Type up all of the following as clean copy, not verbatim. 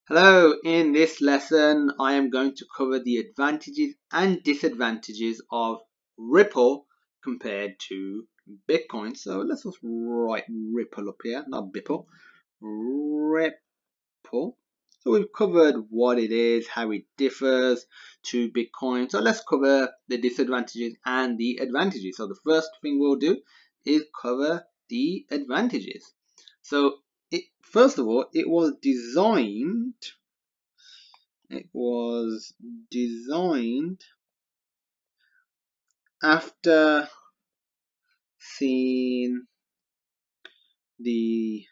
Hello, in this lesson I am going to cover the advantages and disadvantages of Ripple compared to Bitcoin. So let's just write Ripple up here, not Bipple, Ripple. So we've covered what it is, how it differs to Bitcoin. So let's cover the disadvantages and the advantages. So the first thing we'll do is cover the advantages. So first of all, it was designed after seeing the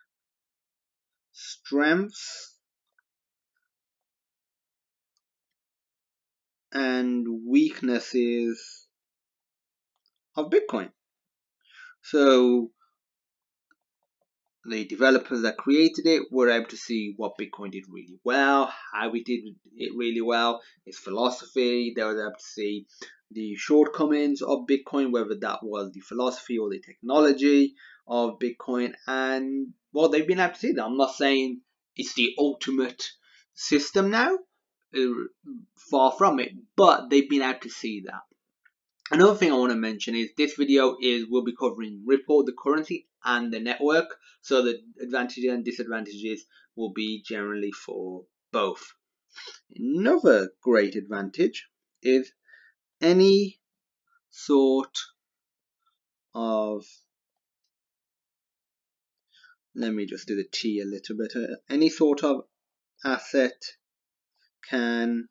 strengths and weaknesses of Bitcoin. So the developers that created it were able to see what Bitcoin did really well, how it did it really well, its philosophy. They were able to see the shortcomings of Bitcoin, whether that was the philosophy or the technology of Bitcoin, and well, they've been able to see that. I'm not saying it's the ultimate system now, far from it, but they've been able to see that. Another thing I want to mention is this video will be covering Ripple, the currency, and the network. So the advantages and disadvantages will be generally for both. Another great advantage is any sort of, let me just do the T a little bit, any sort of asset can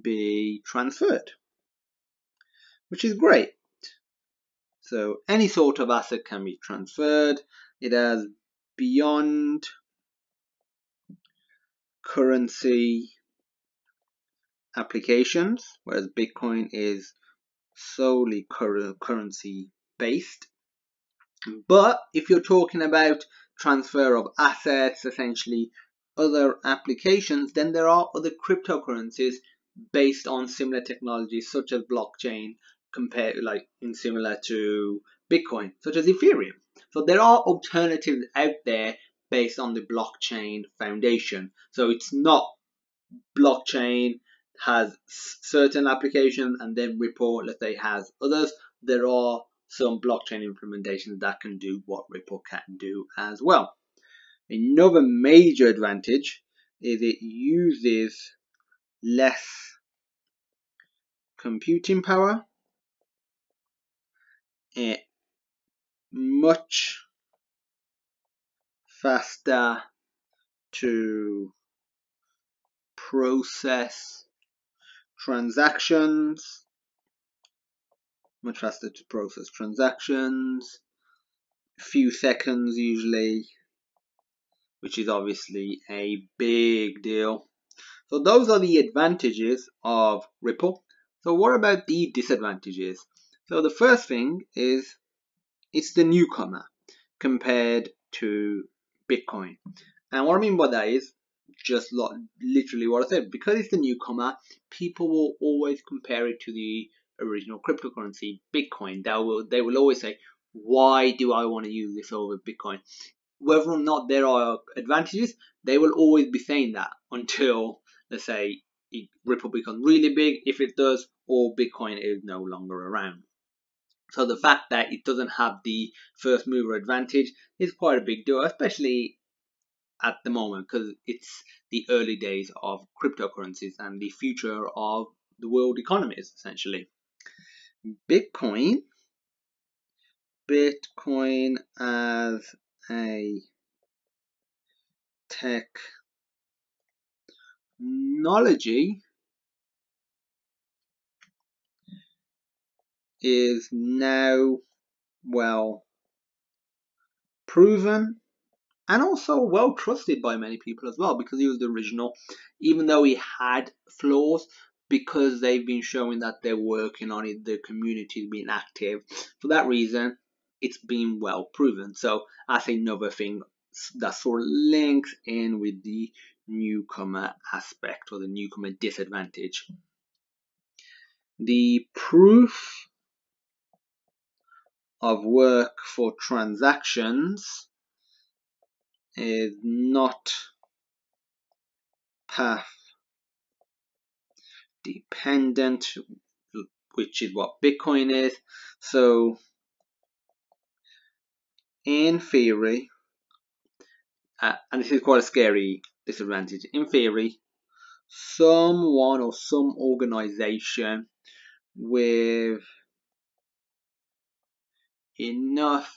be transferred, which is great. So any sort of asset can be transferred. It has beyond currency applications, whereas Bitcoin is solely currency based. But if you're talking about transfer of assets, essentially other applications, then there are other cryptocurrencies based on similar technologies such as blockchain, similar to Bitcoin, such as Ethereum. So there are alternatives out there based on the blockchain foundation. So it's not blockchain has certain applications and then Ripple, let's say, has others. There are some blockchain implementations that can do what Ripple can do as well. Another major advantage is it uses less computing power. It much faster to process transactions, few seconds usually, which is obviously a big deal. So those are the advantages of Ripple. So what about the disadvantages? So the first thing is it's the newcomer compared to Bitcoin. And what I mean by that is just literally what I said. Because it's the newcomer, people will always compare it to the original cryptocurrency, Bitcoin. They will always say, why do I want to use this over Bitcoin? Whether or not there are advantages, they will always be saying that until, let's say, Ripple becomes really big, if it does, or Bitcoin is no longer around. So the fact that it doesn't have the first mover advantage is quite a big deal, especially at the moment, because it's the early days of cryptocurrencies and the future of the world economies, essentially. Bitcoin as a technology is now well proven and also well trusted by many people as well, because he was the original, even though he had flaws, because they've been showing that they're working on it, the community's been active. For that reason, it's been well proven. So that's another thing that sort of links in with the newcomer aspect or the newcomer disadvantage. The proof of work for transactions is not path dependent, which is what Bitcoin is. So in theory, and this is quite a scary disadvantage, in theory, someone or some organization with enough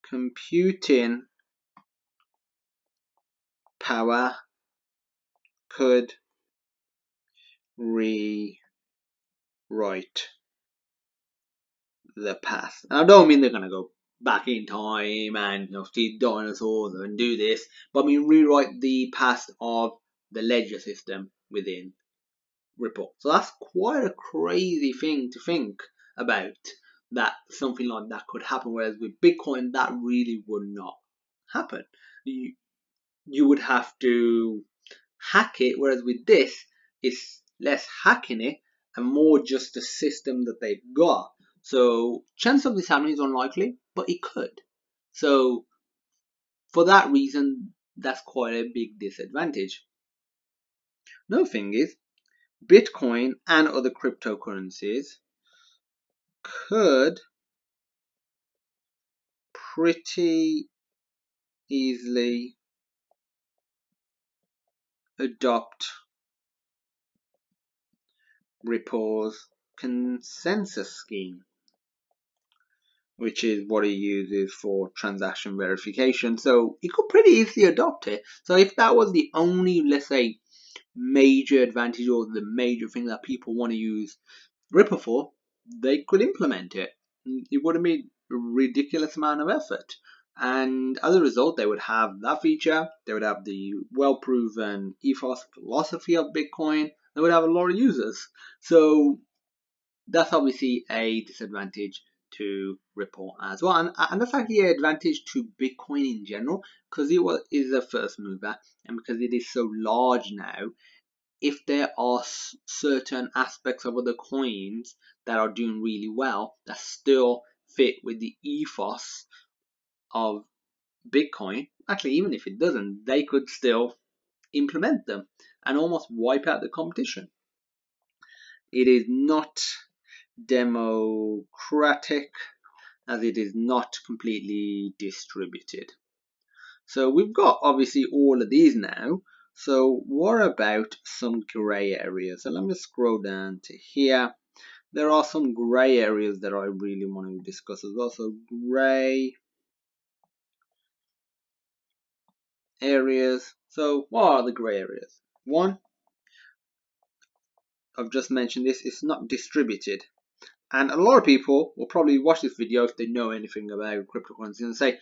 computing power could rewrite the past. And I don't mean they're going to go back in time and see dinosaurs and do this, but I mean rewrite the past of the ledger system within Ripple. So that's quite a crazy thing to think about, that something like that could happen, whereas with Bitcoin that really would not happen. You would have to hack it, whereas with this it's less hacking it and more just the system that they've got. So chance of this happening is unlikely, but it could. So for that reason, that's quite a big disadvantage. Another thing is Bitcoin and other cryptocurrencies could pretty easily adopt Ripple's consensus scheme, which is what it uses for transaction verification. So it could pretty easily adopt it. So if that was the only, let's say, major advantage or the major thing that people want to use Ripple for, they could implement it. It wouldn't be a ridiculous amount of effort. And as a result, they would have that feature, they would have the well-proven ethos philosophy of Bitcoin, they would have a lot of users. So that's obviously a disadvantage to Ripple as well. And that's actually an advantage to Bitcoin in general, because it is a first mover and because it is so large now. If there are certain aspects of other coins that are doing really well that still fit with the ethos of Bitcoin, actually even if it doesn't, they could still implement them and almost wipe out the competition. It is not democratic as it is not completely distributed. So we've got obviously all of these now. So what about some grey areas? So let me scroll down to here. There are some grey areas that I really want to discuss as well. So grey areas. So what are the grey areas? One, I've just mentioned this, it's not distributed. And a lot of people will probably watch this video if they know anything about cryptocurrency and say,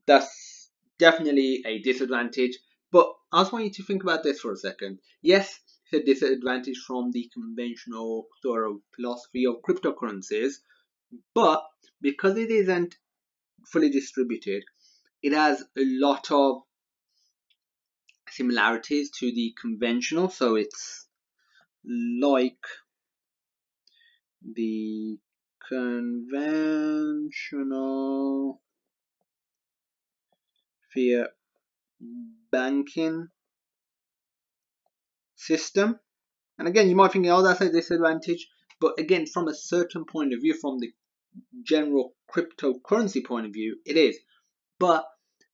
that's definitely a disadvantage. But I just want you to think about this for a second. Yes, it's a disadvantage from the conventional sort of philosophy of cryptocurrencies, but because it isn't fully distributed, it has a lot of similarities to the conventional. So it's like the conventional fiat banking system. And again, you might think, oh, that's a disadvantage. But again, from a certain point of view, from the general cryptocurrency point of view, it is. But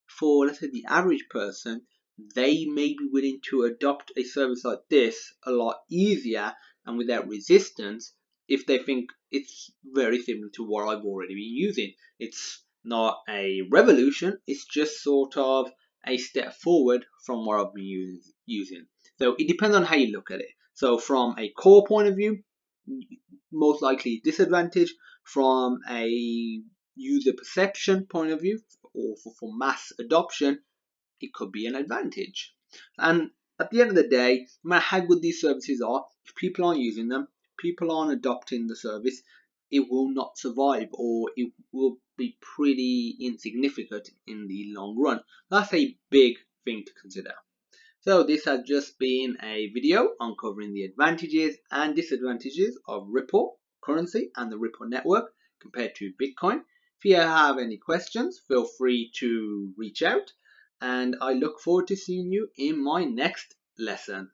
for, let's say, the average person, they may be willing to adopt a service like this a lot easier and without resistance if they think it's very similar to what I've already been using. It's not a revolution, it's just sort of a step forward from what I've been using. So it depends on how you look at it. So from a core point of view, most likely disadvantage. From a user perception point of view, or for mass adoption, it could be an advantage. And at the end of the day, no matter how good these services are, if people aren't using them, people aren't adopting the service, it will not survive, or it will be pretty insignificant in the long run. That's a big thing to consider. So this has just been a video uncovering the advantages and disadvantages of Ripple currency and the Ripple network compared to Bitcoin. If you have any questions, feel free to reach out. and I look forward to seeing you in my next lesson.